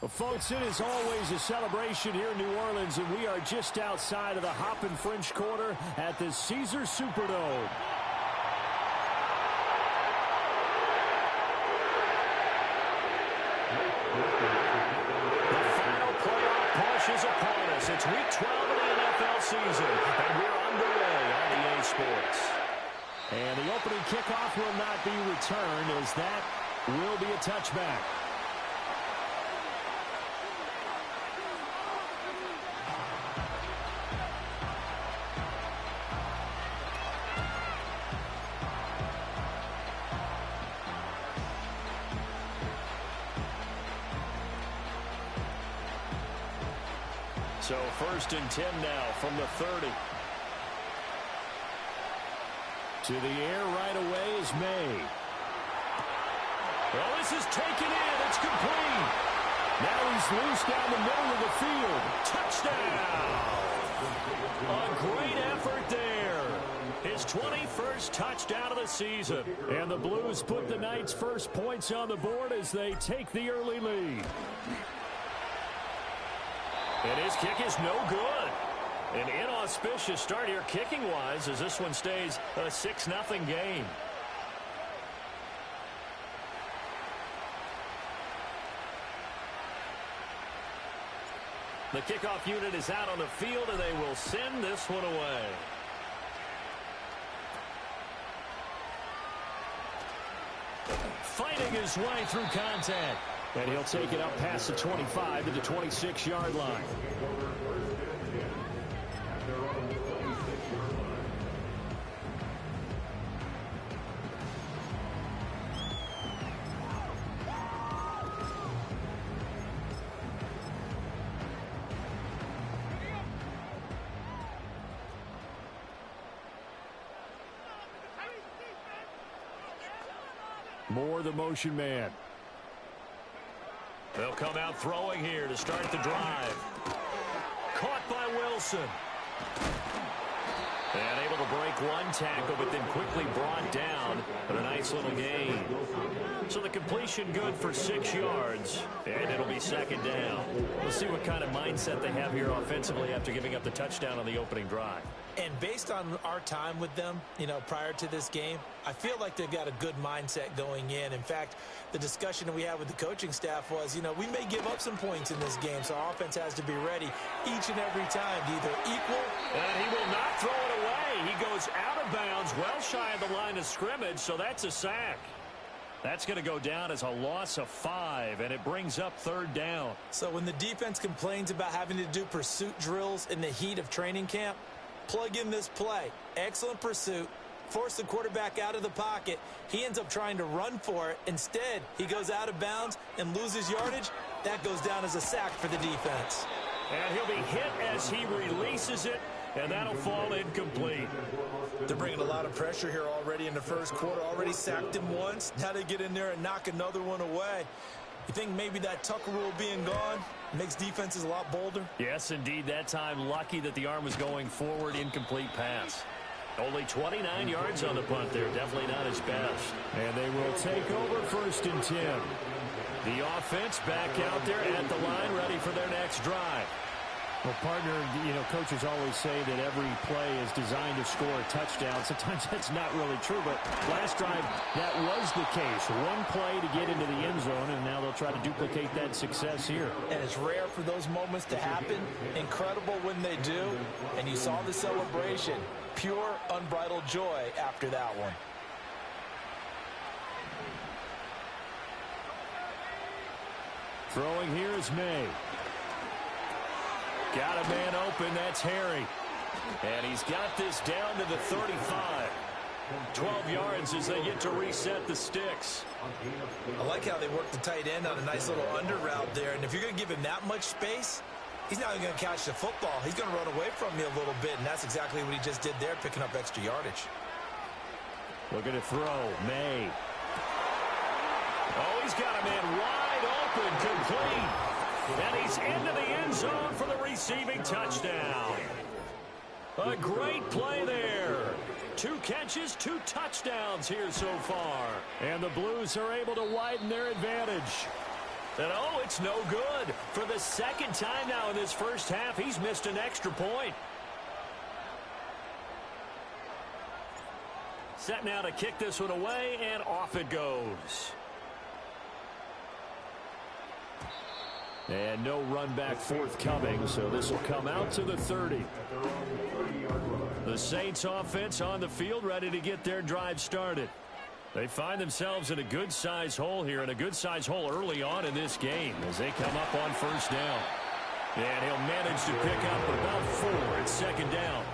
Well, folks, it is always a celebration here in New Orleans, and we are just outside of the Hoppin' French Quarter at the Caesars Superdome. The final playoff push is upon us. It's Week 12 of the NFL season, and we're underway on EA Sports. And the opening kickoff will not be returned, as that will be a touchback. So 1st and 10 now from the 30. To the air right away is May. Well, this is taken in. It's complete. Now he's loose down the middle of the field. Touchdown. A great effort there. His 21st touchdown of the season. And the Blues put the Knights' first points on the board as they take the early lead. And his kick is no good. An inauspicious start here kicking-wise as this one stays a 6-0 game. The kickoff unit is out on the field, and they will send this one away. Fighting his way through contact. And he'll take it up past the 25 to the 26-yard line. Moore, the motion man. They'll come out throwing here to start the drive. Caught by Wilson. And able to break one tackle, but then quickly brought down. But a nice little gain. So the completion good for 6 yards. And it'll be 2nd down. We'll see what kind of mindset they have here offensively after giving up the touchdown on the opening drive. And based on our time with them, prior to this game, I feel like they've got a good mindset going in. In fact, the discussion that we had with the coaching staff was, we may give up some points in this game, so our offense has to be ready each and every time to either equal. And he will not throw it away. He goes out of bounds, well shy of the line of scrimmage, so that's a sack. That's going to go down as a loss of 5, and it brings up 3rd down. So when the defense complains about having to do pursuit drills in the heat of training camp, plug in this play. Excellent pursuit. Force the quarterback out of the pocket. He ends up trying to run for it. Instead, he goes out of bounds and loses yardage. That goes down as a sack for the defense. And he'll be hit as he releases it, and that'll fall incomplete. They're bringing a lot of pressure here already in the first quarter. Already sacked him once. Now they get in there and knock another one away. You think maybe that Tucker rule being gone makes defenses a lot bolder? Yes, indeed. That time, lucky that the arm was going forward. Incomplete pass. Only 29 yards on the punt there. Definitely not his best. And they will take over 1st and 10. The offense back out there at the line, ready for their next drive. Well, partner, coaches always say that every play is designed to score a touchdown. Sometimes that's not really true, but last drive, that was the case. One play to get into the end zone, and now they'll try to duplicate that success here. And it's rare for those moments to happen. Incredible when they do. And you saw the celebration. Pure, unbridled joy after that one. Throwing here is May. Got a man open. That's Harry. And he's got this down to the 35. 12 yards as they get to reset the sticks. I like how they work the tight end on a nice little under route there. And if you're going to give him that much space, he's not even going to catch the football. He's going to run away from me a little bit, and that's exactly what he just did there, picking up extra yardage. Looking to throw. May. Oh, he's got a man wide open, complete. And he's into the end zone for the receiving touchdown. A great play there. 2 catches, 2 touchdowns here so far. And the Blues are able to widen their advantage. And oh, it's no good. For the second time now in this first half, he's missed an extra point. Set now to kick this one away, and off it goes. And no run back forthcoming, so this will come out to the 30. The Saints offense on the field, ready to get their drive started. They find themselves in a good-sized hole here, and a good-sized hole early on in this game as they come up on first down. And he'll manage to pick up about 4 at second down.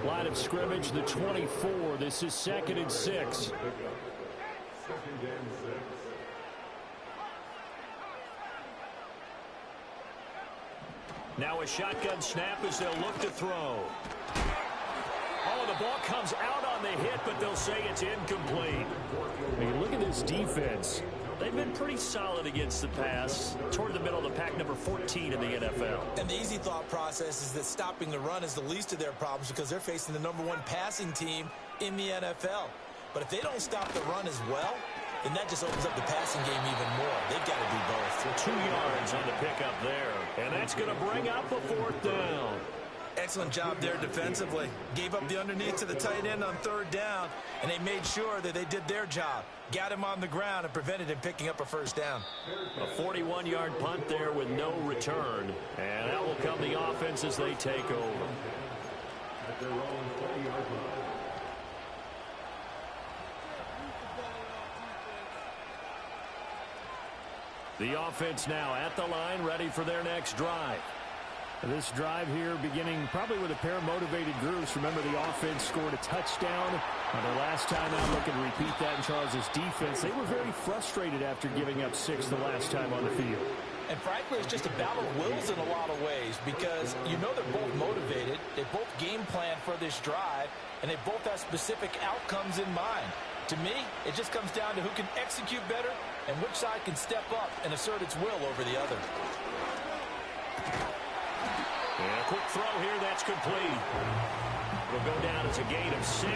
Line of scrimmage, the 24. This is 2nd and 6. Now a shotgun snap as they'll look to throw. Oh, the ball comes out on the hit, but they'll say it's incomplete. I mean, look at this defense. They've been pretty solid against the pass, toward the middle of the pack, number 14 in the NFL. And the easy thought process is that stopping the run is the least of their problems because they're facing the number 1 passing team in the NFL. But if they don't stop the run as well, then that just opens up the passing game even more. They've got to do both. 2 yards on the pickup there, and that's going to bring up a 4th down. Excellent job there defensively. Gave up the underneath to the tight end on 3rd down, and they made sure that they did their job. Got him on the ground and prevented him picking up a 1st down. A 41-yard punt there with no return, and that will come the offense as they take over. The offense now at the line, ready for their next drive. This drive here beginning probably with a pair of motivated groups. Remember, the offense scored a touchdown. The last time out, looking to repeat that in Charles' defense. They were very frustrated after giving up 6 the last time on the field. And frankly, it's just a battle of wills in a lot of ways because you know they're both motivated. They both game plan for this drive, and they both have specific outcomes in mind. To me, it just comes down to who can execute better and which side can step up and assert its will over the other. And a quick throw here, that's complete. Will go down as a gain of 6,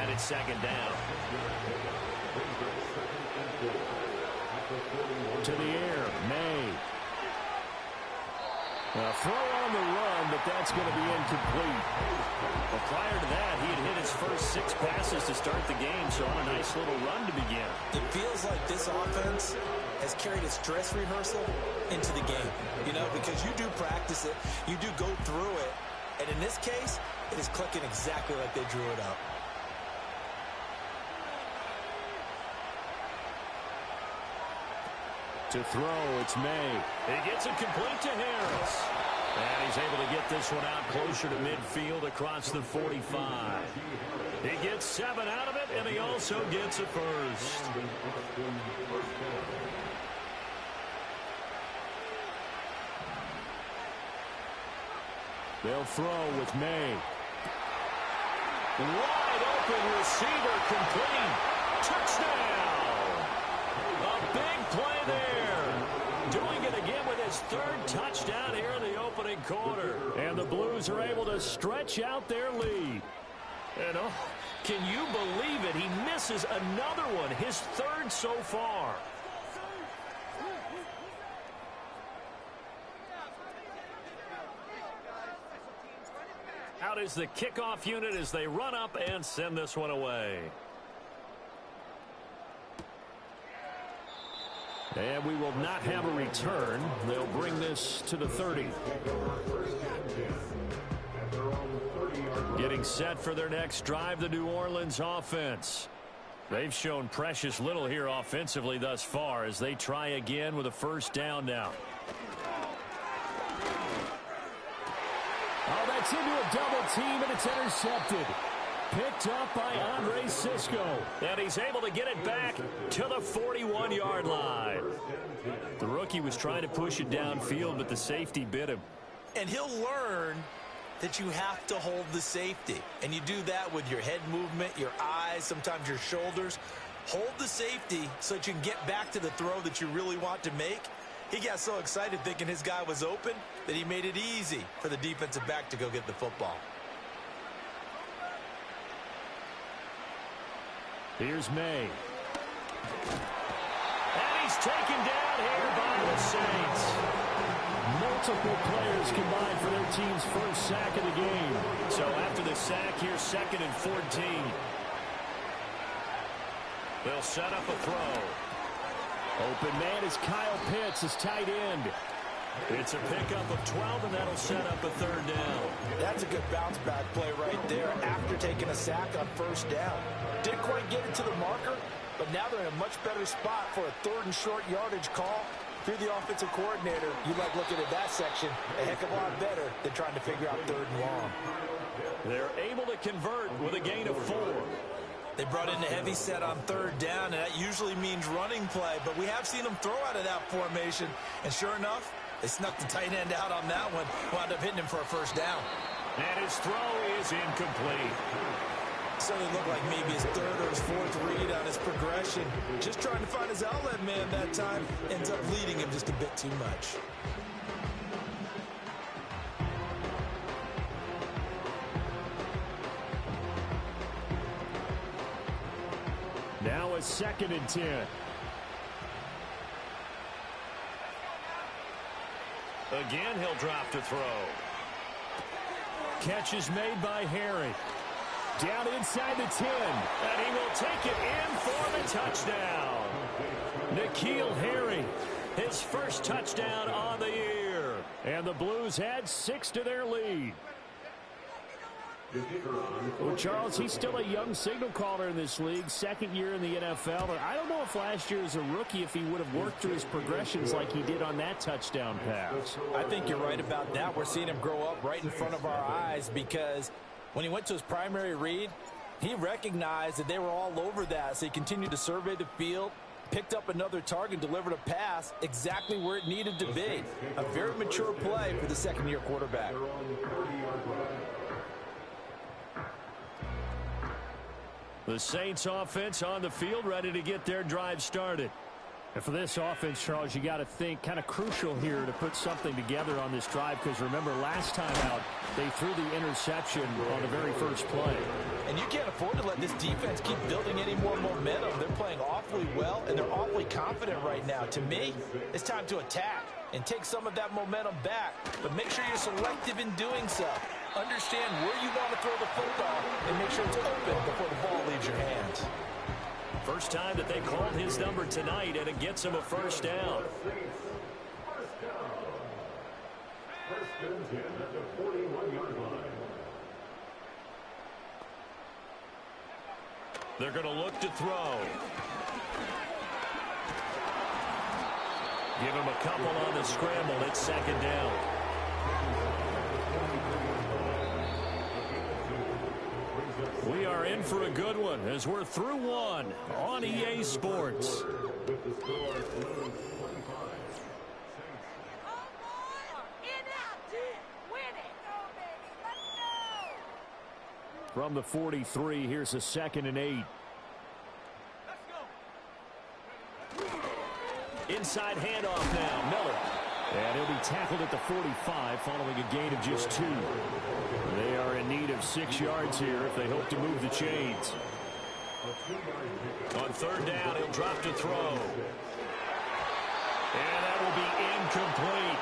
and it's 2nd down. To the air, May. A throw on the run, but that's going to be incomplete. Well, prior to that, he had hit his first 6 passes to start the game, so on a nice little run to begin. It feels like this offense has carried its dress rehearsal into the game, you know, because you do practice it, you do go through it, and in this case, it is clicking exactly like they drew it up. To throw, it's May. He gets it complete to Harris. And he's able to get this one out closer to midfield across the 45. He gets 7 out of it, and he also gets a first. They'll throw with May. Wide open receiver complete. Touchdown. A big play there. Doing it again with his 3rd touchdown here in the opening quarter. And the Blues are able to stretch out their lead. And oh, can you believe it? He misses another one, his 3rd so far. Out is the kickoff unit as they run up and send this one away. And we will not have a return. They'll bring this to the 30. Getting set for their next drive, the New Orleans offense. They've shown precious little here offensively thus far as they try again with a 1st down now. Oh, that's into a double team, and it's intercepted. Picked up by Andre Cisco. And he's able to get it back to the 41-yard line. The rookie was trying to push it downfield, but the safety bit him. And he'll learn that you have to hold the safety. And you do that with your head movement, your eyes, sometimes your shoulders. Hold the safety so that you can get back to the throw that you really want to make. He got so excited thinking his guy was open that he made it easy for the defensive back to go get the football. Here's May. And he's taken down here by Saints. Multiple players combined for their team's first sack of the game. So after the sack, here's 2nd and 14. They'll set up a throw. Open man is Kyle Pitts, his tight end. It's a pickup of 12, and that'll set up a 3rd down. That's a good bounce-back play right there after taking a sack on 1st down. Didn't quite get it to the marker, but now they're in a much better spot for a 3rd and short yardage call. If you're the offensive coordinator, you like looking at that section a heck of a lot better than trying to figure out 3rd and long. They're able to convert with a gain of 4. They brought in the heavy set on 3rd down, and that usually means running play, but we have seen them throw out of that formation, and sure enough, they snuck the tight end out on that one, wound up hitting him for a 1st down. And his throw is incomplete. So it looked like maybe his 3rd or his 4th read on his progression. Just trying to find his outlet man that time, ends up leading him just a bit too much. Now a 2nd and 10. Again, he'll drop to throw. Catch is made by Harry. Down inside the 10. And he will take it in for the touchdown. N'Keal Harry. His first touchdown on the year. And the Blues add 6 to their lead. Well, Charles, he's still a young signal caller in this league, 2nd year in the NFL. But I don't know if last year as a rookie, if he would have worked through his progressions like he did on that touchdown pass. I think you're right about that. We're seeing him grow up right in front of our eyes because when he went to his primary read, he recognized that they were all over that. So he continued to survey the field, picked up another target, delivered a pass exactly where it needed to be. A very mature play for the 2nd-year quarterback. The Saints offense on the field, ready to get their drive started. And for this offense, Charles, you got to think kind of crucial here to put something together on this drive because remember last time out they threw the interception on the very first play. And you can't afford to let this defense keep building any more momentum. They're playing awfully well and they're awfully confident right now. To me, it's time to attack and take some of that momentum back. But make sure you're selective in doing so. Understand where you want to throw the football and make sure it's open before the ball leaves your hands. First time that they called his number tonight, and it gets him a 1st down. They're going to look to throw. Give him a couple on the scramble. It's 2nd down. We are in for a good one as we're through one on EA Sports. From the 43, here's a 2nd and 8. Inside handoff now, Miller. And he'll be tackled at the 45 following a gain of just 2. They are in need of 6 yards here if they hope to move the chains. On 3rd down, he'll drop to throw. And that will be incomplete.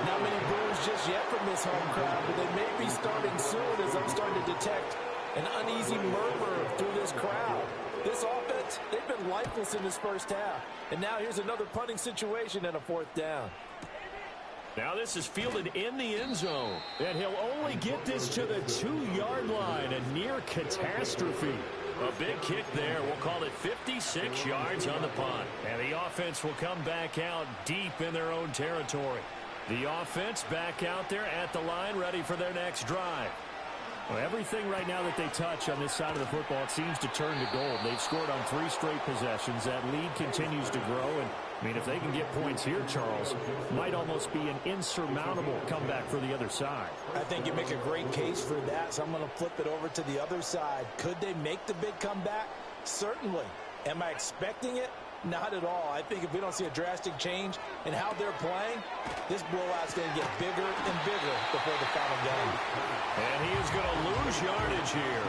Not many boos just yet from this home crowd, but they may be starting soon as I'm starting to detect an uneasy murmur through this crowd. This offense, they've been lifeless in this first half. And now here's another punting situation and a 4th down. Now this is fielded in the end zone. And he'll only get this to the 2-yard line, a near catastrophe. A big kick there. We'll call it 56 yards on the punt. And the offense will come back out deep in their own territory. The offense back out there at the line, ready for their next drive. Well, everything right now that they touch on this side of the football, it seems to turn to gold. They've scored on 3 straight possessions. That lead continues to grow. And, I mean, if they can get points here, Charles, might almost be an insurmountable comeback for the other side. I think you make a great case for that, so I'm going to flip it over to the other side. Could they make the big comeback? Certainly. Am I expecting it? Not at all. I think if we don't see a drastic change in how they're playing, this blowout's going to get bigger and bigger before the final game. And he is going to lose yardage here.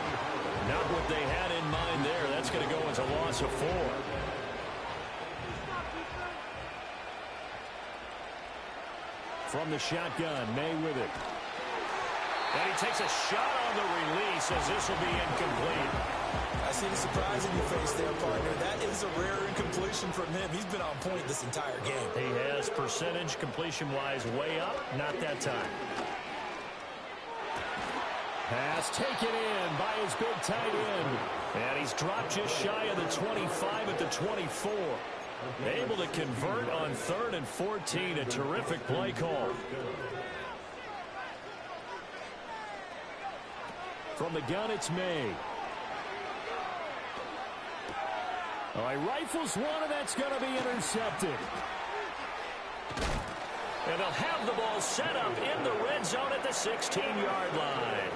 Not what they had in mind there. That's going to go as a loss of 4. From the shotgun, May with it. And he takes a shot on the release as this will be incomplete. I see the surprise in your face there, partner. That is a rare incompletion from him. He's been on point this entire game. He has percentage completion-wise way up. Not that time. Pass taken in by his big tight end. And he's dropped just shy of the 25 at the 24. Able to convert on 3rd and 14. A terrific play call. From the gun, it's May. Oh, he rifles one, and that's going to be intercepted. And they'll have the ball set up in the red zone at the 16-yard line.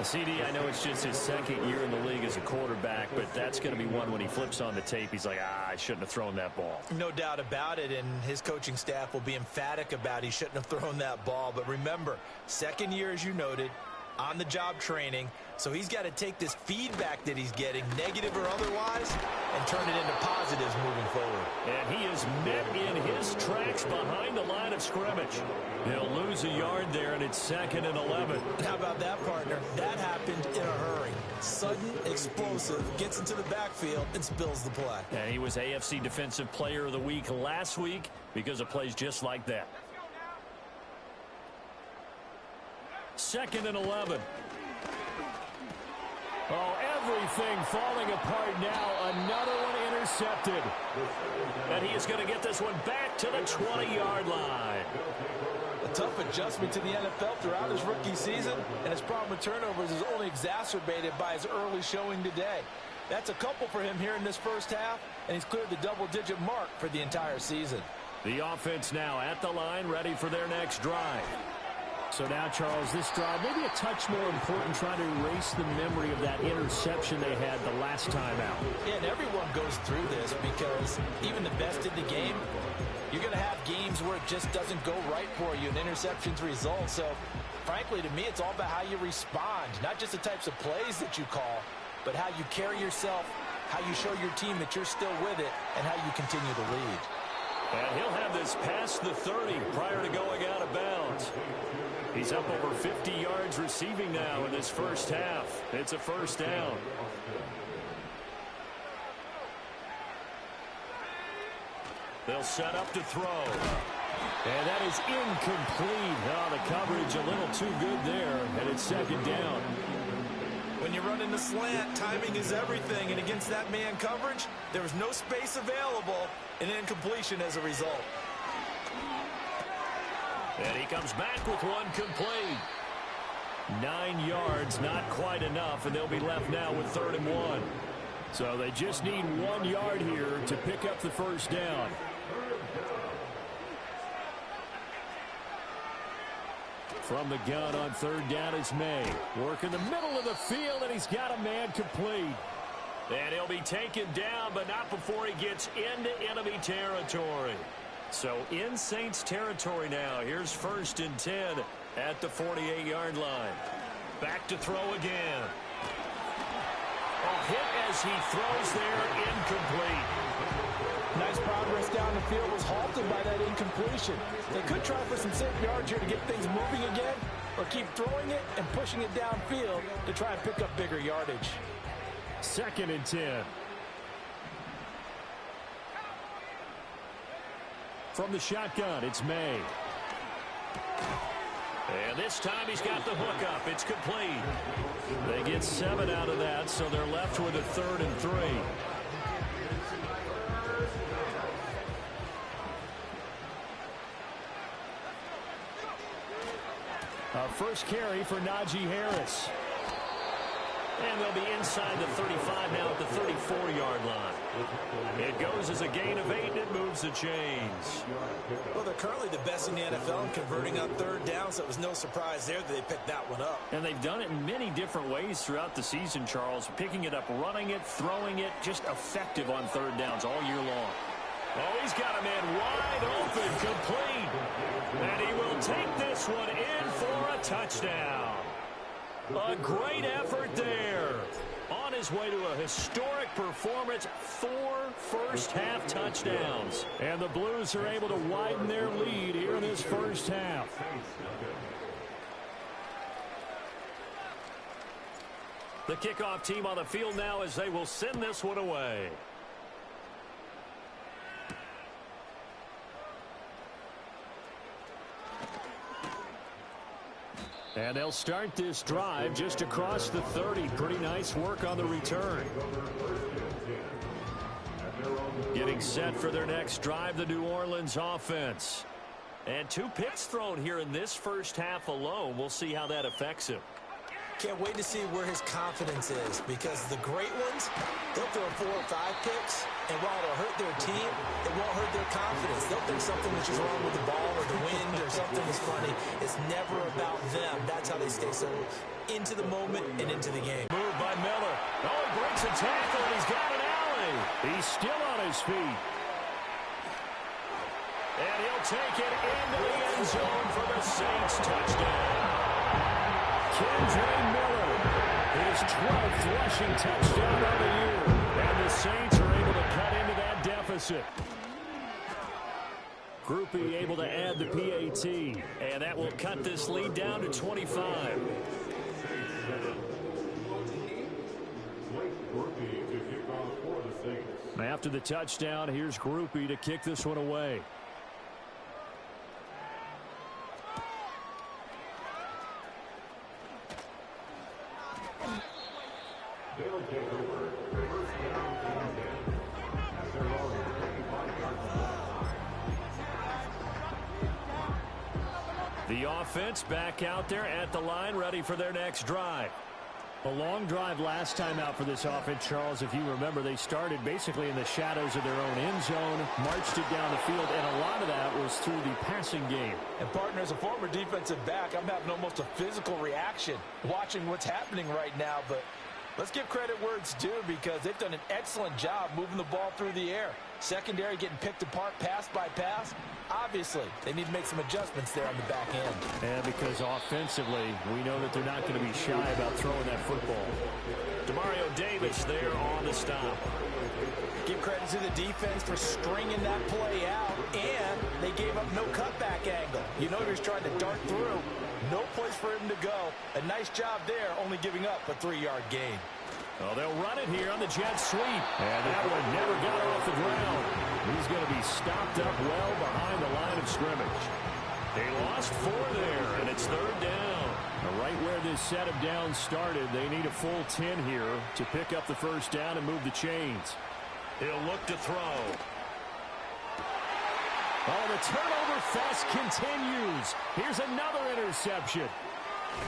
CD, I know it's just his second year in the league as a quarterback, but that's going to be one when he flips on the tape. He's like, I shouldn't have thrown that ball. No doubt about it, and his coaching staff will be emphatic about he shouldn't have thrown that ball. But remember, second year, as you noted, on-the-job training, so he's got to take this feedback that he's getting, negative or otherwise, and turn it into positives moving forward. And he is met in his tracks behind the line of scrimmage. He'll lose a yard there, and it's 2nd and 11. How about that, partner? That happened in a hurry. Sudden, explosive, gets into the backfield, and spills the play. And he was AFC Defensive Player of the Week last week because of plays just like that. 2nd and 11. Oh, everything falling apart now. Another one intercepted. And he is going to get this one back to the 20-yard line. A tough adjustment to the NFL throughout his rookie season, and his problem with turnovers is only exacerbated by his early showing today. That's a couple for him here in this first half, and he's cleared the double-digit mark for the entire season. The offense now at the line, ready for their next drive. So now, Charles, this drive maybe a touch more important, trying to erase the memory of that interception they had the last time out. Yeah, and everyone goes through this because even the best in the game, you're going to have games where it just doesn't go right for you, and interceptions result. So, frankly, to me, it's all about how you respond, not just the types of plays that you call, but how you carry yourself, how you show your team that you're still with it, and how you continue to lead. And he'll have this past the 30 prior to going out of bounds. He's up over 50 yards receiving now in this first half. It's a first down. They'll set up to throw. And that is incomplete. Oh, the coverage a little too good there, and it's 2nd down. When you're running the slant, timing is everything, and against that man coverage, there was no space available, and incompletion as a result. And he comes back with one complete. 9 yards, not quite enough, and they'll be left now with 3rd and 1. So they just need 1 yard here to pick up the first down. From the gun on 3rd down, it's May. Work in the middle of the field, and he's got a man complete. And he'll be taken down, but not before he gets into enemy territory. So in Saints territory now. Here's 1st and 10 at the 48-yard line. Back to throw again. A hit as he throws there, incomplete. Nice progress down the field was halted by that incompletion. They could try for some safe yards here to get things moving again, or keep throwing it and pushing it downfield to try and pick up bigger yardage. 2nd and 10. From the shotgun, it's May. And this time he's got the hook up. It's complete. They get 7 out of that, so they're left with a 3rd and 3. First carry for Najee Harris. And they'll be inside the 35 now at the 34-yard line. It goes as a gain of 8, and it moves the chains. Well, they're currently the best in the NFL in converting on 3rd down, so it was no surprise there that they picked that one up. And they've done it in many different ways throughout the season, Charles. Picking it up, running it, throwing it, just effective on 3rd downs all year long. Oh, he's got a man wide open, complete. And he will take this one in for a touchdown. A great effort there. on his way to a historic performance, 4 first-half touchdowns. And the Blues are able to widen their lead here in this first half. The kickoff team on the field now as they will send this one away. And they'll start this drive just across the 30. Pretty nice work on the return. Getting set for their next drive, the New Orleans offense. And 2 picks thrown here in this first half alone. We'll see how that affects him. Can't wait to see where his confidence is, because the great ones, they'll throw 4 or 5 picks, and while it'll hurt their team, it won't hurt their confidence. They'll think something is just wrong with the ball or the wind or something is funny. It's never about them. That's how they stay so into the moment and into the game. Move by Miller. Oh, he breaks a tackle, and he's got an alley. He's still on his feet. And he'll take it into the end zone for the Saints touchdown. Kendre Miller, his 12th rushing touchdown of the year. And the Saints are able to cut into that deficit. Grupe able to add the PAT. And that will cut this lead down to 25. After the touchdown, here's Grupe to kick this one away. The offense back out there at the line, ready for their next drive. A long drive last time out for this offense, Charles. If you remember, they started basically in the shadows of their own end zone, marched it down the field, and a lot of that was through the passing game. And, partner, as a former defensive back, I'm having almost a physical reaction watching what's happening right now. But let's give credit where it's due, because they've done an excellent job moving the ball through the air. Secondary getting picked apart pass by pass. Obviously, they need to make some adjustments there on the back end. And because offensively, we know that they're not going to be shy about throwing that football. Demario Davis there on the stop. Give credit to the defense for stringing that play out, and they gave up no cutback angle. You know he was trying to dart through. No place for him to go. A nice job there, only giving up a 3-yard gain. Well, they'll run it here on the jet sweep. And that one never got off the ground. He's going to be stopped up well behind the line of scrimmage. They lost 4 there, and it's 3rd down. Now, right where this set of downs started, they need a full 10 here to pick up the first down and move the chains. He'll look to throw. Oh, the turnover fest continues. Here's another interception.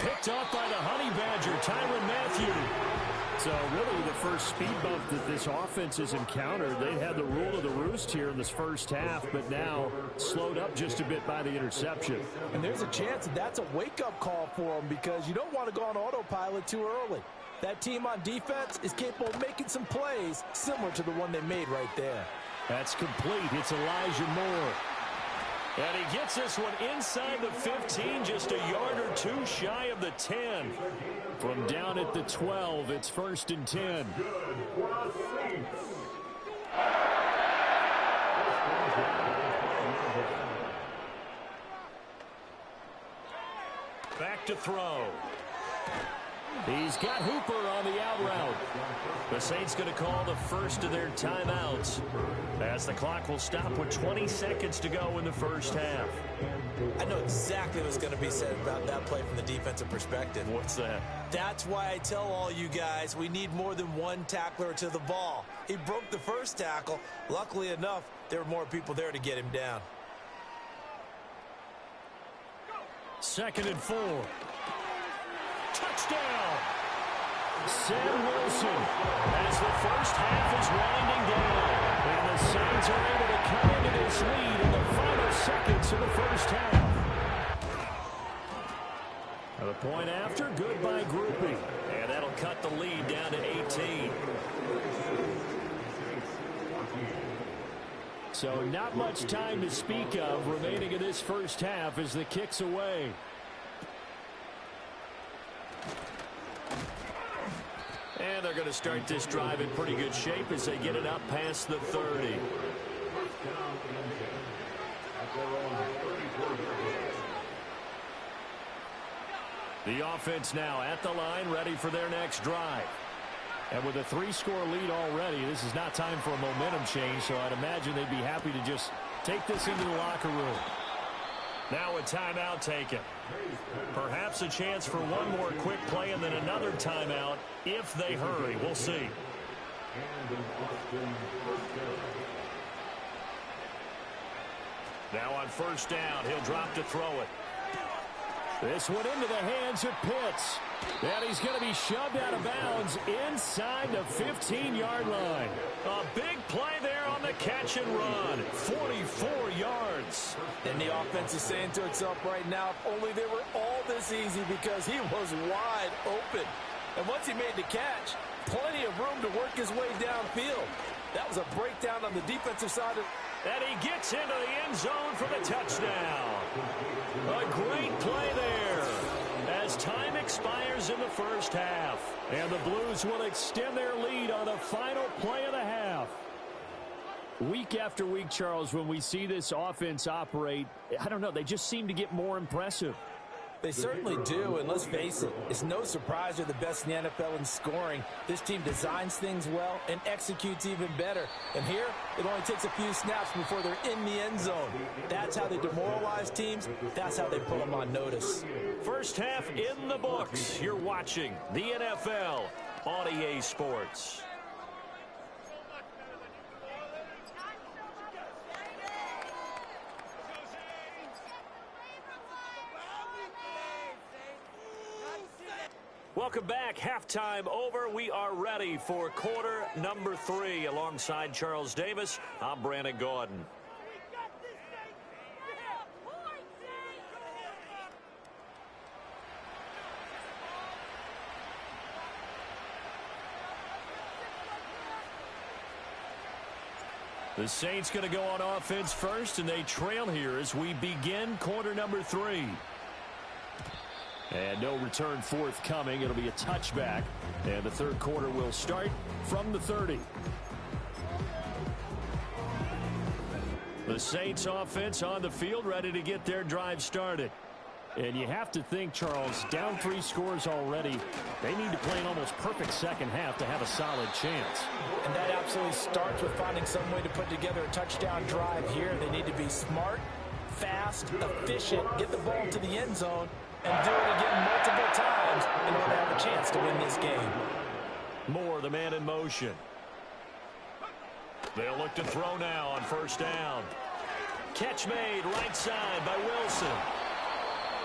Picked off by the Honey Badger, Tyrann Mathieu. So really the first speed bump that this offense has encountered. They had the rule of the roost here in this first half, but now slowed up just a bit by the interception. And there's a chance that that's a wake-up call for them, because you don't want to go on autopilot too early. That team on defense is capable of making some plays similar to the one they made right there. That's complete. It's Elijah Moore. And he gets this one inside the 15, just a yard or 2 shy of the 10. From down at the 12, it's 1st and 10. Back to throw. He's got Hooper on the out route. The Saints going to call the first of their timeouts, as the clock will stop with 20 seconds to go in the first half. I know exactly what's going to be said about that play from the defensive perspective. What's that? That's why I tell all you guys we need more than one tackler to the ball. He broke the first tackle. Luckily enough, there were more people there to get him down. 2nd and 4. Touchdown! Sam Wilson. As the first half is winding down, And the Saints are able to come into this lead in the final seconds of the first half. The point after, good by Grupe. And that'll cut the lead down to 18. So not much time to speak of remaining in this first half as the kick's away. And they're going to start this drive in pretty good shape as they get it up past the 30. The offense now at the line, ready for their next drive. And with a 3-score lead already, this is not time for a momentum change, so I'd imagine they'd be happy to just take this into the locker room. Now a timeout taken. Perhaps a chance for one more quick play and then another timeout if they hurry. We'll see. Now on first down, he'll drop to throw it. This one into the hands of Pitts. And he's going to be shoved out of bounds inside the 15-yard line. A big play there on the catch and run. 44 yards. And the offense is saying to itself right now, if only they were all this easy, because he was wide open. And once he made the catch, plenty of room to work his way downfield. That was a breakdown on the defensive side. And he gets into the end zone for the touchdown. A great play there as time expires in the first half. And the Blues will extend their lead on the final play of the half. Week after week, Charles, when we see this offense operate, I don't know, they just seem to get more impressive. They certainly do, and let's face it, it's no surprise they're the best in the NFL in scoring. This team designs things well and executes even better. And here, it only takes a few snaps before they're in the end zone. That's how they demoralize teams. That's how they put them on notice. First half in the books. You're watching the NFL on EA Sports. Welcome back. Halftime over. We are ready for quarter number 3. Alongside Charles Davis, I'm Brandon Gaudin. The Saints going to go on offense first, and they trail here as we begin quarter number 3. And no return forthcoming. It'll be a touchback. And the third quarter will start from the 30. The Saints offense on the field, ready to get their drive started. And you have to think, Charles, down 3 scores already. They need to play an almost perfect second half to have a solid chance. And that absolutely starts with finding some way to put together a touchdown drive here. They need to be smart, fast, efficient, get the ball to the end zone, and do it again multiple times in order to have a chance to win this game. Moore, the man in motion. They'll look to throw now on first down. Catch made right side by Wilson.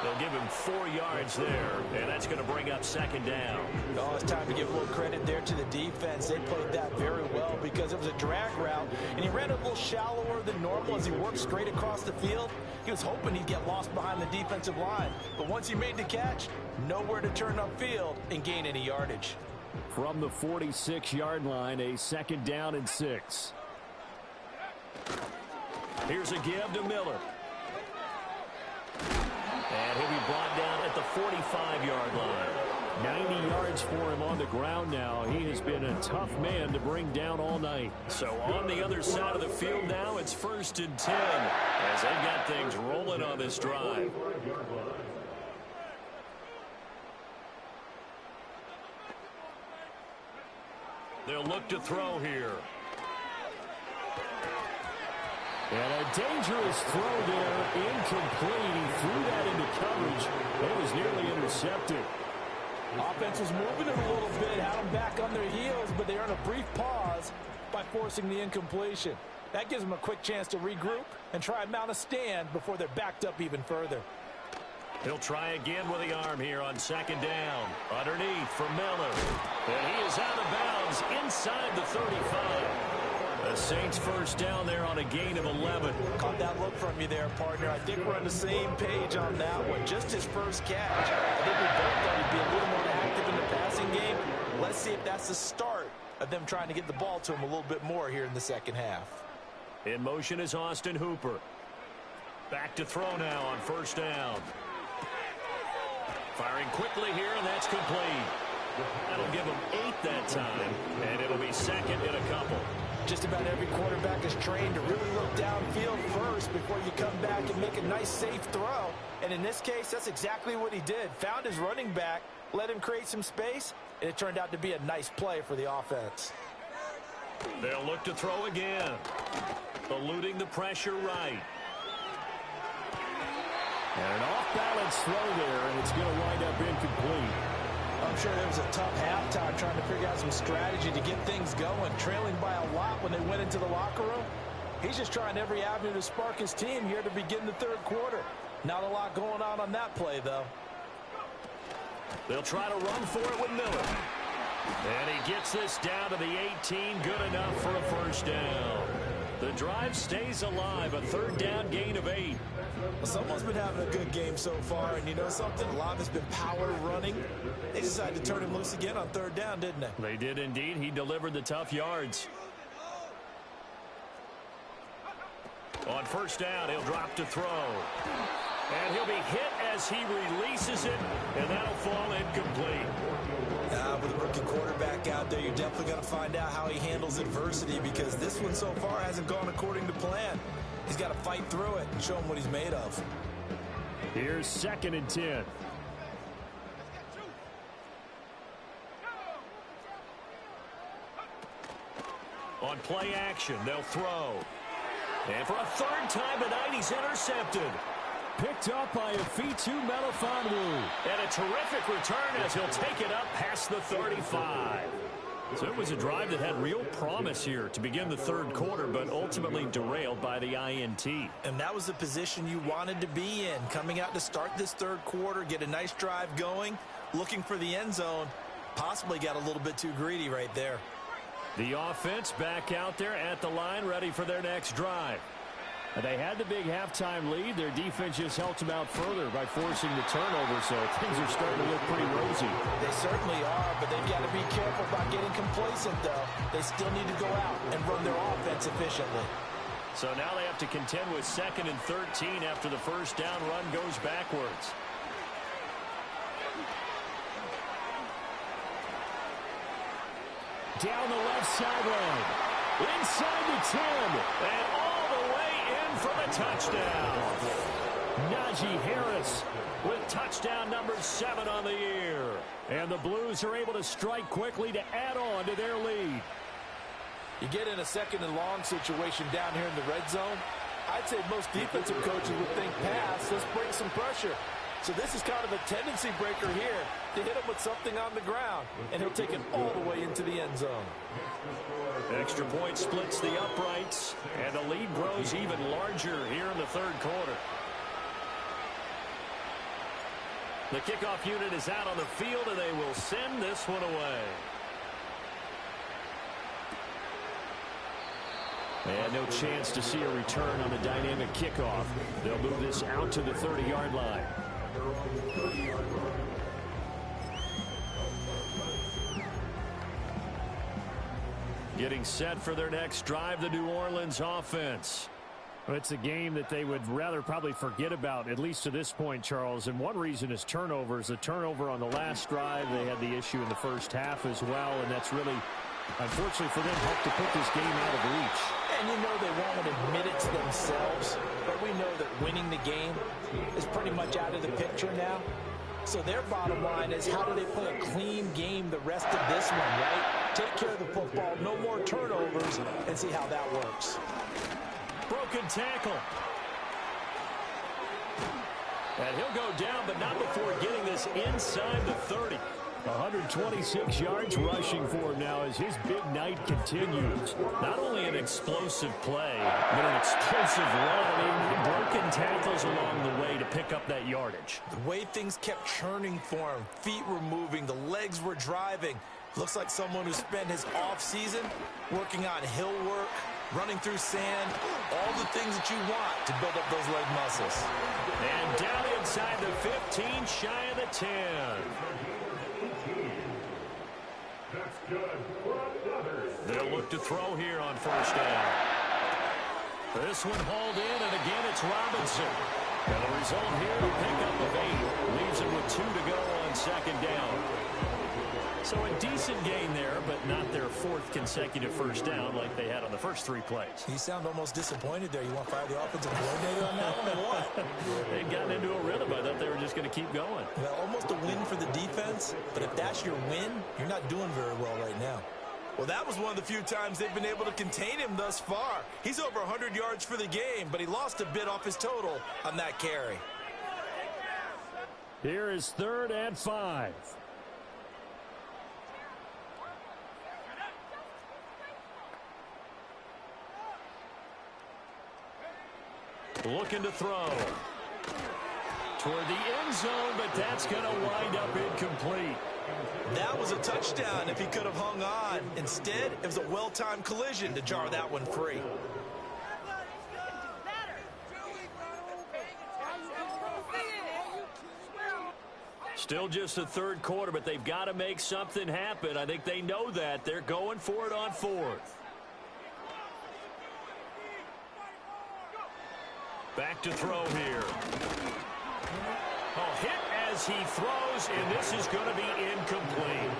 They'll give him 4 yards there, and that's going to bring up second down. Oh, it's time to give a little credit there to the defense. They played that very well because it was a drag route, and he ran a little shallower than normal as he worked straight across the field. He was hoping he'd get lost behind the defensive line, but once he made the catch, nowhere to turn upfield and gain any yardage. From the 46-yard line, a second down and 6. Here's a give to Miller. And he'll be brought down at the 45-yard line. 90 yards for him on the ground now. He has been a tough man to bring down all night. So on the other side of the field now, it's 1st and 10 as they've got things rolling on this drive. They'll look to throw here. And a dangerous throw there, incomplete. He threw that into coverage. It was nearly intercepted. Offense was moving it a little bit, had them back on their heels, but they earned a brief pause by forcing the incompletion. That gives them a quick chance to regroup and try and mount a stand before they're backed up even further. He'll try again with the arm here on second down. Underneath for Miller. And he is out of bounds inside the 35. The Saints first down there on a gain of 11. Caught that look from you there, partner. I think we're on the same page on that one. Just his first catch. I think we both thought he'd be a little more active in the passing game. Let's see if that's the start of them trying to get the ball to him a little bit more here in the second half. In motion is Austin Hooper. Back to throw now on first down. Firing quickly here, and that's complete. That'll give him 8 that time, and it'll be second in a couple. Just about every quarterback is trained to really look downfield first before you come back and make a nice, safe throw. And in this case, that's exactly what he did. Found his running back, let him create some space, and it turned out to be a nice play for the offense. They'll look to throw again. Eluding the pressure right. And an off-balance throw there, and it's going to wind up incomplete. I'm sure there was a tough halftime trying to figure out some strategy to get things going, trailing by a lot when they went into the locker room. He's just trying every avenue to spark his team here to begin the third quarter. Not a lot going on that play, though. They'll try to run for it with Miller. And he gets this down to the 18, good enough for a first down. The drive stays alive, a third down gain of 8. Well, someone's been having a good game so far, and you know something? A lot has been power running. They decided to turn him loose again on third down, didn't they? They did indeed. He delivered the tough yards. On first down, he'll drop to throw. And he'll be hit as he releases it, and that'll fall incomplete. With a rookie quarterback out there, you're definitely going to find out how he handles adversity, because this one so far hasn't gone according to plan. He's got to fight through it and show him what he's made of. Here's 2nd and 10. On play action, they'll throw. And for a third time tonight, he's intercepted. Picked up by Afitu Melifonwu. And a terrific return as he'll take it up past the 35. So it was a drive that had real promise here to begin the third quarter, but ultimately derailed by the INT. And that was the position you wanted to be in, coming out to start this third quarter, get a nice drive going, looking for the end zone. Possibly got a little bit too greedy right there. The offense back out there at the line, ready for their next drive. They had the big halftime lead. Their defense just helped them out further by forcing the turnover, so things are starting to look pretty rosy. They certainly are, but they've got to be careful about getting complacent, though. They still need to go out and run their offense efficiently. So now they have to contend with 2nd and 13 after the first down run goes backwards. Down the left sideline. Inside the 10. And all the way in for the touchdown. Najee Harris with touchdown number 7 on the year. And the Blues are able to strike quickly to add on to their lead. You get in a 2nd and long situation down here in the red zone. I'd say most defensive coaches would think pass, let's break some pressure. So this is kind of a tendency breaker here to hit him with something on the ground, and he'll take it all the way into the end zone. Extra point splits the uprights, and the lead grows even larger here in the third quarter. The kickoff unit is out on the field, and they will send this one away. And no chance to see a return on the dynamic kickoff. They'll move this out to the 30-yard line. Getting set for their next drive, the New Orleans offense. Well, it's a game that they would rather probably forget about, at least to this point, Charles. And one reason is turnovers. The turnover on the last drive, they had the issue in the first half as well, and that's really, unfortunately for them, helped to put this game out of reach. And you know they won't admit it to themselves, but we know that winning the game is pretty much out of the picture now. So their bottom line is, how do they play a clean game the rest of this one, right? Take care of the football, no more turnovers, and see how that works. Broken tackle. And he'll go down, but not before getting this inside the 30. 126 yards rushing for him now as his big night continues. Not only an explosive play, but an explosive run. I mean, broken tackles along the way to pick up that yardage. The way things kept churning for him, feet were moving, the legs were driving. Looks like someone who spent his offseason working on hill work, running through sand, all the things that you want to build up those leg muscles. And down inside the 15, shy of the 10. They'll look to throw here on first down. This one hauled in, and again it's Robinson. And the result here, a pickup of 8. Leaves him with 2 to go on second down. So a decent gain there, but not their fourth consecutive first down like they had on the first 3 plays. You sound almost disappointed there. You want to fire the offensive coordinator on that one or what? They'd gotten into a rhythm. I thought they were just going to keep going. Well, almost a win for the defense, but if that's your win, you're not doing very well right now. Well, that was one of the few times they've been able to contain him thus far. He's over 100 yards for the game, but he lost a bit off his total on that carry. Here is 3rd and 5. Looking to throw. Toward the end zone, but that's going to wind up incomplete. That was a touchdown if he could have hung on. Instead, it was a well-timed collision to jar that one free. Still just the 3rd quarter, but they've got to make something happen. I think they know that. They're going for it on 4th. Back to throw here. Oh, hit as he throws, and this is going to be incomplete.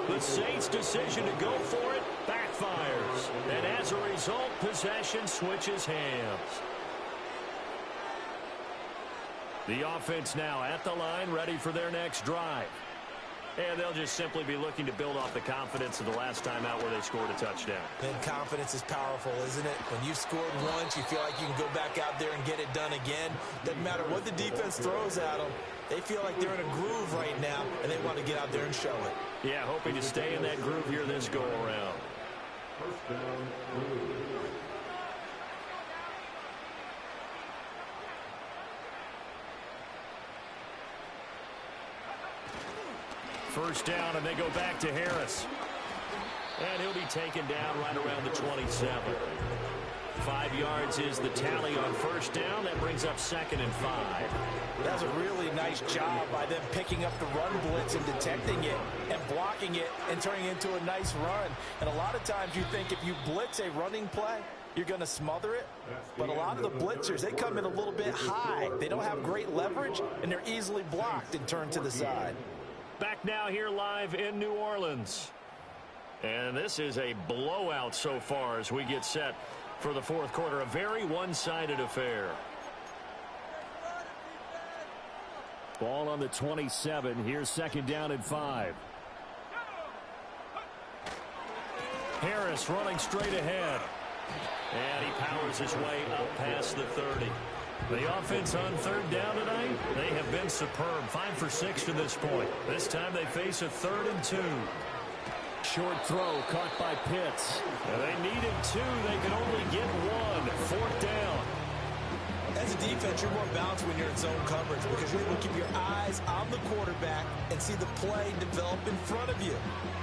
The Saints' decision to go for it backfires. And as a result, possession switches hands. The offense now at the line, ready for their next drive. And they'll just simply be looking to build off the confidence of the last time out where they scored a touchdown. And confidence is powerful, isn't it? When you've scored once, you feel like you can go back out there and get it done again. Doesn't matter what the defense throws at them. They feel like they're in a groove right now, and they want to get out there and show it. Yeah, hoping to stay in that groove here this go-around. First down, and they go back to Harris. And he'll be taken down right around the 27. 5 yards is the tally on first down. That brings up 2nd and 5. That's a really nice job by them picking up the run blitz and detecting it and blocking it and turning it into a nice run. And a lot of times you think if you blitz a running play, you're going to smother it. But a lot of the blitzers, they come in a little bit high. They don't have great leverage, and they're easily blocked and turned to the side. Back now here live in New Orleans. And this is a blowout so far as we get set for the 4th quarter. A very one-sided affair. Ball on the 27. Here's 2nd down and 5. Harris running straight ahead. And he powers his way up past the 30. The offense on 3rd down tonight, they have been superb. 5 for 6 to this point. This time they face a 3rd and 2. Short throw caught by Pitts. And they needed 2. They could only get 1. 4th down. As a defense, you're more balanced when you're in zone coverage because you're able to keep your eyes on the quarterback and see the play develop in front of you.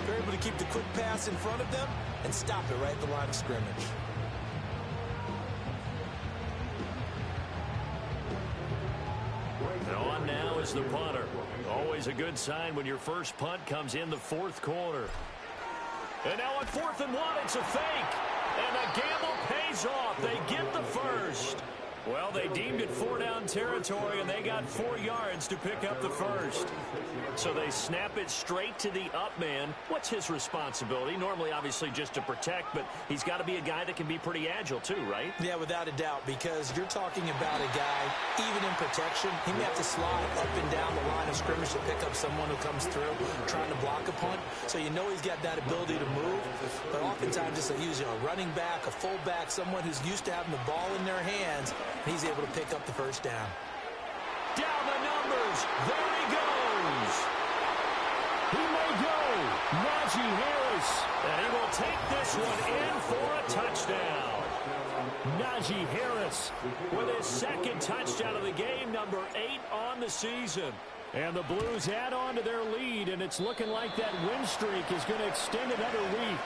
You're able to keep the quick pass in front of them and stop it right at the line of scrimmage. And on now is the punter. Always a good sign when your first punt comes in the 4th quarter. And now on 4th and 1, it's a fake. And the gamble pays off. They get the first. Well, they deemed it 4-down territory, and they got 4 yards to pick up the first. So they snap it straight to the up man. What's his responsibility? Normally, obviously, just to protect, but he's got to be a guy that can be pretty agile too, right? Yeah, without a doubt, because you're talking about a guy, even in protection, he may have to slide up and down the line of scrimmage to pick up someone who comes through trying to block a punt. So you know he's got that ability to move, but oftentimes just a running back, a fullback, someone who's used to having the ball in their hands, and he's able to pick up the first down. Down the numbers. There he goes. He may go. Najee Harris. And he will take this one in for a touchdown. Najee Harris with his 2nd touchdown of the game, number 8 on the season. And the Blues add on to their lead, and it's looking like that win streak is going to extend another week.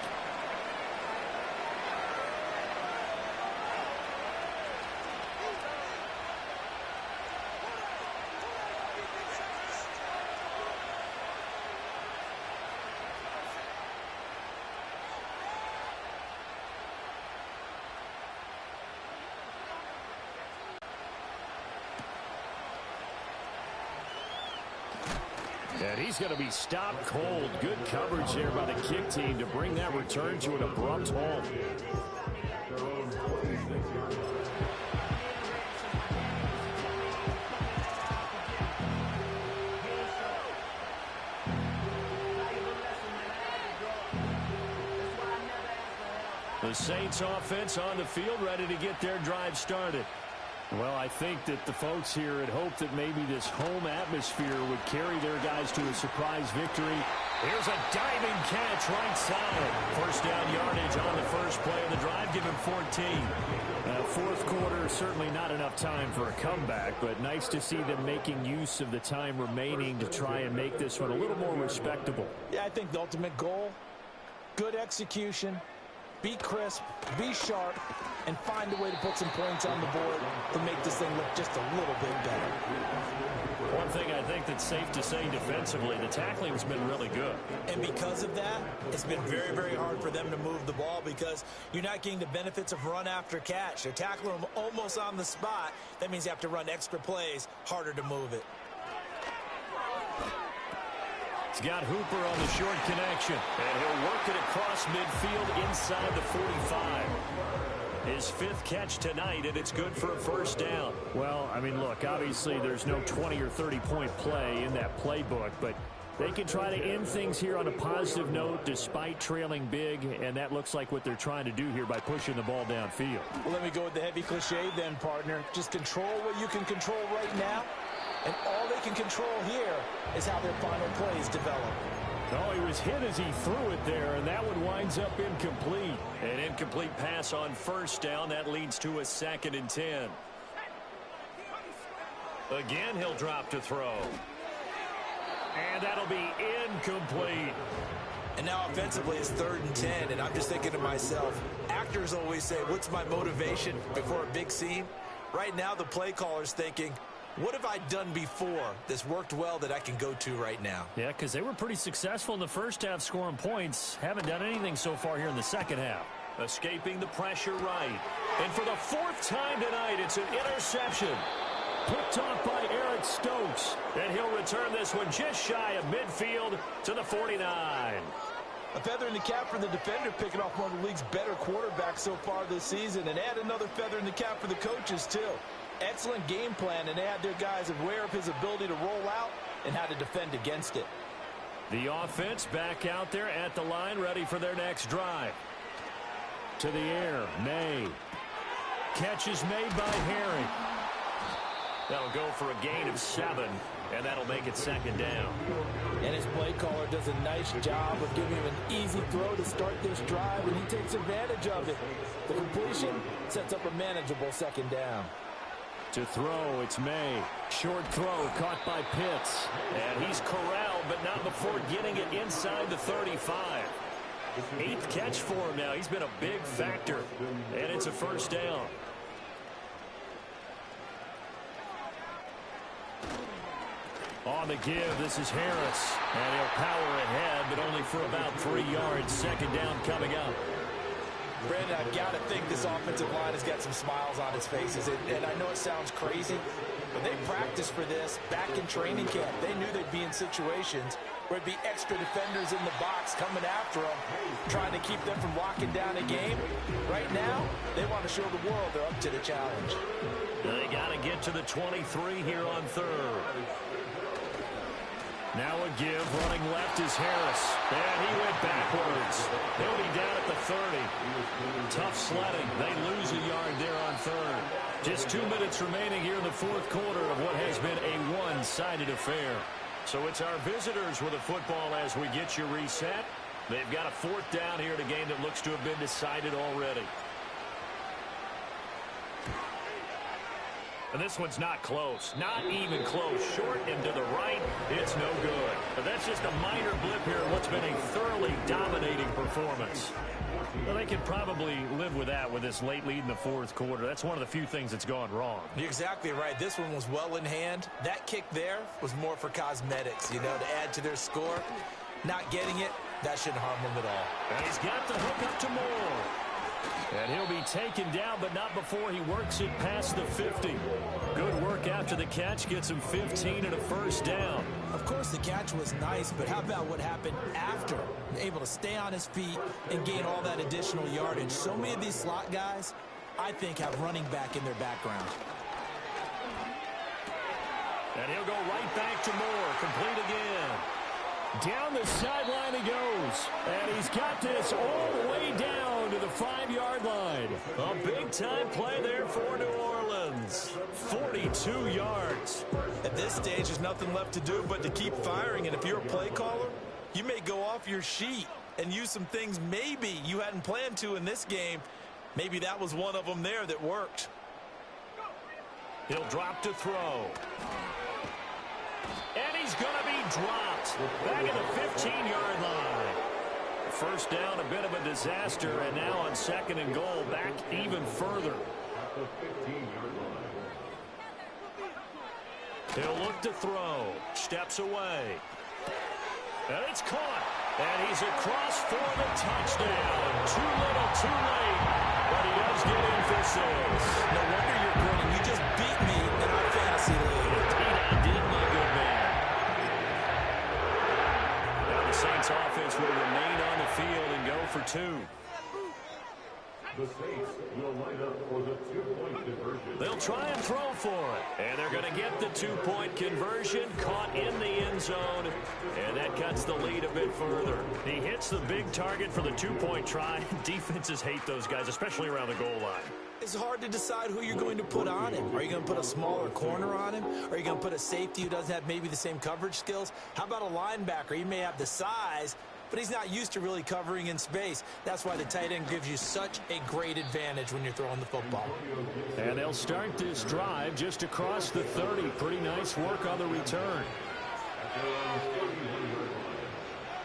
And he's going to be stopped cold. Good coverage there by the kick team to bring that return to an abrupt halt. The Saints offense on the field, ready to get their drive started. Well, I think that the folks here had hoped that maybe this home atmosphere would carry their guys to a surprise victory. Here's a diving catch right side. First down yardage on the first play of the drive. Give him 14. Fourth quarter, certainly not enough time for a comeback, but nice to see them making use of the time remaining to try and make this one a little more respectable. Yeah, I think the ultimate goal, good execution. Be crisp, be sharp, and find a way to put some points on the board to make this thing look just a little bit better. One thing I think that's safe to say defensively, the tackling's been really good. And because of that, it's been very, very hard for them to move the ball because you're not getting the benefits of run after catch. They're tackling them almost on the spot. That means you have to run extra plays, harder to move it. He's got Hooper on the short connection, and he'll work it across midfield inside the 45. His fifth catch tonight, and it's good for a first down. Well, I mean, look, obviously there's no 20 or 30-point play in that playbook, but they can try to end things here on a positive note despite trailing big, and that looks like what they're trying to do here by pushing the ball downfield. Well, let me go with the heavy cliche then, partner. Just control what you can control right now. And all they can control here is how their final plays develop. Oh, he was hit as he threw it there, and that one winds up incomplete. An incomplete pass on first down. That leads to a 2nd and 10. Again, he'll drop to throw. And that'll be incomplete. And now offensively it's 3rd and 10, and I'm just thinking to myself, actors always say, what's my motivation before a big scene? Right now the play caller's thinking, what have I done before that's worked well that I can go to right now? Yeah, because they were pretty successful in the first half scoring points. Haven't done anything so far here in the second half. Escaping the pressure right. And for the 4th time tonight, it's an interception. Picked off by Eric Stokes. And he'll return this one just shy of midfield to the 49. A feather in the cap for the defender, picking off one of the league's better quarterbacks so far this season. And add another feather in the cap for the coaches, too. Excellent game plan, and they had their guys aware of his ability to roll out and how to defend against it. The offense back out there at the line, ready for their next drive. To the air, May. Catch is made by Herring. That'll go for a gain of 7, and that'll make it 2nd down. And his play caller does a nice job of giving him an easy throw to start this drive, and he takes advantage of it. The completion sets up a manageable 2nd down. To throw, it's May. Short throw caught by Pitts. And he's corralled, but not before getting it inside the 35. 8th catch for him now. He's been a big factor. And it's a first down. On the give, this is Harris. And he'll power ahead, but only for about 3 yards. 2nd down coming up. Brandon, I've got to think this offensive line has got some smiles on its faces. And I know it sounds crazy, but they practiced for this back in training camp. They knew they'd be in situations where it'd be extra defenders in the box coming after them, trying to keep them from locking down a game. Right now, they want to show the world they're up to the challenge. They got to get to the 23 here on 3rd. Now a give, running left is Harris. And he went backwards. He'll be down at the 30. Tough sledding. They lose a yard there on 3rd. Just 2 minutes remaining here in the 4th quarter of what has been a one-sided affair. So it's our visitors with the football as we get you reset. They've got a 4th down here in a game that looks to have been decided already. And this one's not close. Not even close. Short and to the right. It's no good. But that's just a minor blip here in what's been a thoroughly dominating performance. Well, they could probably live with that with this late lead in the 4th quarter. That's one of the few things that's gone wrong. You're exactly right. This one was well in hand. That kick there was more for cosmetics, to add to their score. Not getting it, that shouldn't harm them at all. And he's got the hook up to Moore. And he'll be taken down, but not before he works it past the 50. Good work after the catch. Gets him 15 and a first down. Of course, the catch was nice, but how about what happened after? Able to stay on his feet and gain all that additional yardage. So many of these slot guys, I think, have running back in their background. And he'll go right back to Moore. Complete again. Down the sideline he goes. And he's got this all the way down to the 5-yard line. A big-time play there for New Orleans. 42 yards. At this stage, there's nothing left to do but to keep firing. And if you're a play caller, you may go off your sheet and use some things maybe you hadn't planned to in this game. Maybe that was one of them there that worked. He'll drop to throw. And he's going to be dropped back at the 15-yard line. First down, a bit of a disaster, and now on 2nd and goal, back even further. He'll look to throw. Steps away. And it's caught. And he's across for the touchdown. Too little, too late. But he does get in for 6. No wonder you're grinning. You just beat me in our fantasy league. Indeed, I did, my good man. Now the Saints offense will remain on the field and go for 2. The Saints will line up for the 2-point conversion. They'll try and throw for it. And they're going to get the 2-point conversion, caught in the end zone. And that cuts the lead a bit further. He hits the big target for the 2-point try. Defenses hate those guys, especially around the goal line. It's hard to decide who you're going to put on him. Are you going to put a smaller corner on him? Are you going to put a safety who doesn't have maybe the same coverage skills? How about a linebacker? He may have the size, but he's not used to really covering in space. That's why the tight end gives you such a great advantage when you're throwing the football. And they'll start this drive just across the 30. Pretty nice work on the return.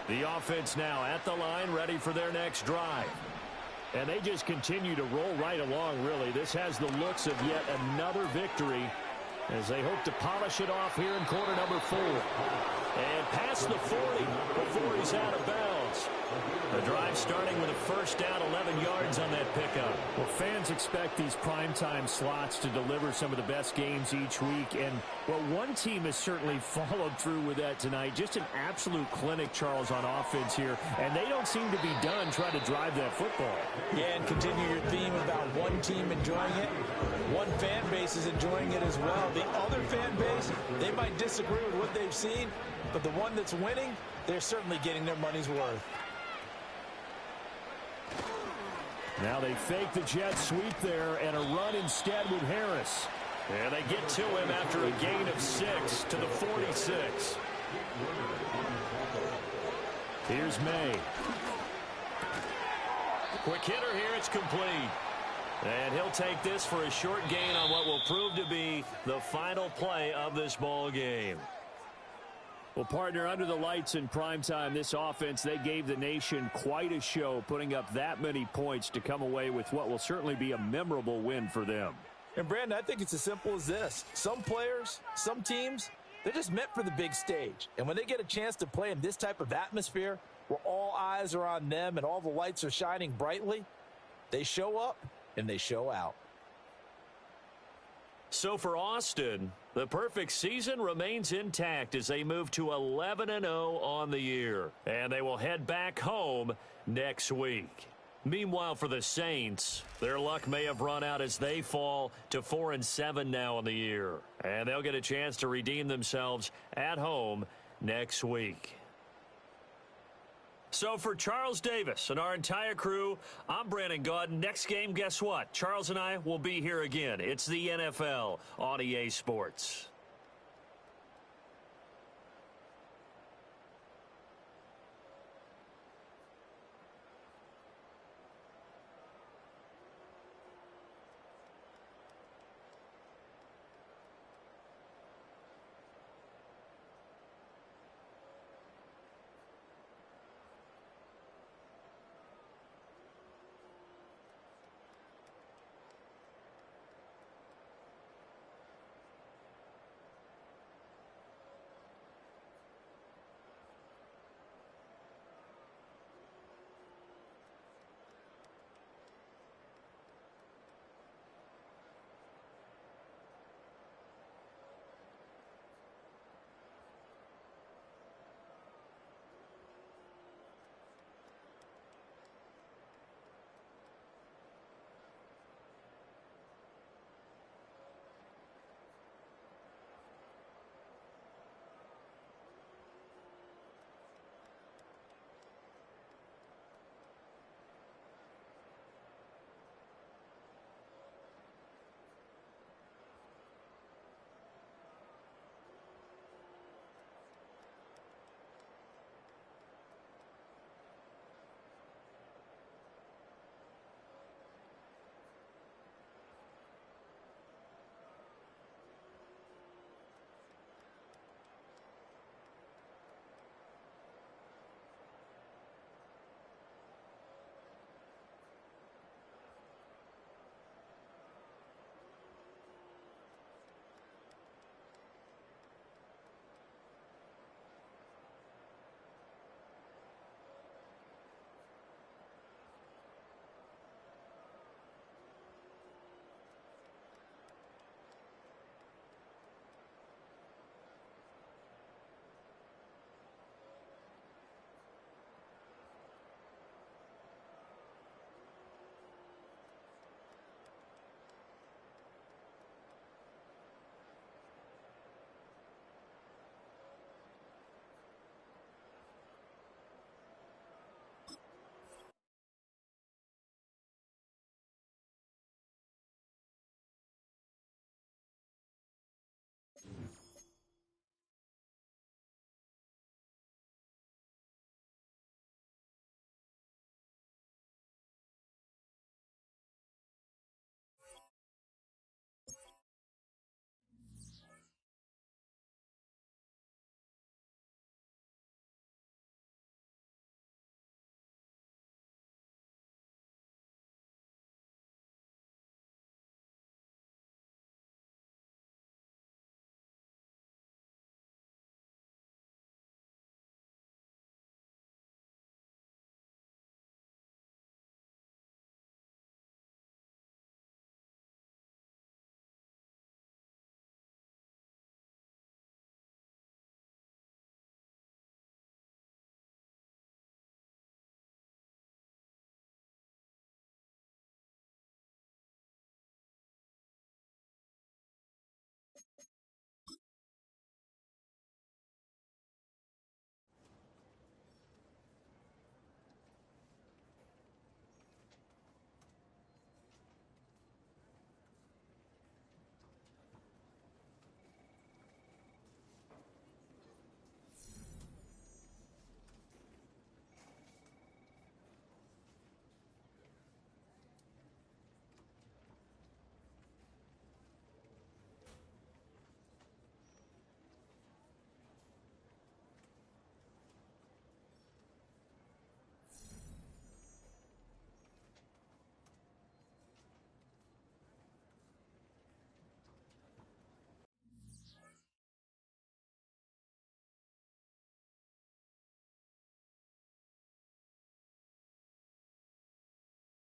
The offense now at the line, ready for their next drive. And they just continue to roll right along, really. This has the looks of yet another victory as they hope to polish it off here in quarter number 4. And past the 40 before he's out of bounds. The drive starting with a first down, 11 yards on that pickup. Well, fans expect these primetime slots to deliver some of the best games each week. And, well, one team has certainly followed through with that tonight. Just an absolute clinic, Charles, on offense here. And they don't seem to be done trying to drive that football. Yeah, and continue your theme about one team enjoying it. One fan base is enjoying it as well. The other fan base, they might disagree with what they've seen, but the one that's winning, they're certainly getting their money's worth. Now they fake the jet sweep there and a run instead with Harris. And they get to him after a gain of 6 to the 46. Here's May. Quick hitter here, it's complete. And he'll take this for a short gain on what will prove to be the final play of this ball game. Well, partner, under the lights in primetime, this offense, they gave the nation quite a show, putting up that many points to come away with what will certainly be a memorable win for them. And, Brandon, I think it's as simple as this. Some players, some teams, they're just meant for the big stage. And when they get a chance to play in this type of atmosphere where all eyes are on them and all the lights are shining brightly, they show up and they show out. So for Austin, the perfect season remains intact as they move to 11-0 on the year. And they will head back home next week. Meanwhile, for the Saints, their luck may have run out as they fall to 4-7 now on the year. And they'll get a chance to redeem themselves at home next week. So for Charles Davis and our entire crew, I'm Brandon Gaudin. Next game, guess what? Charles and I will be here again. It's the NFL on EA Sports.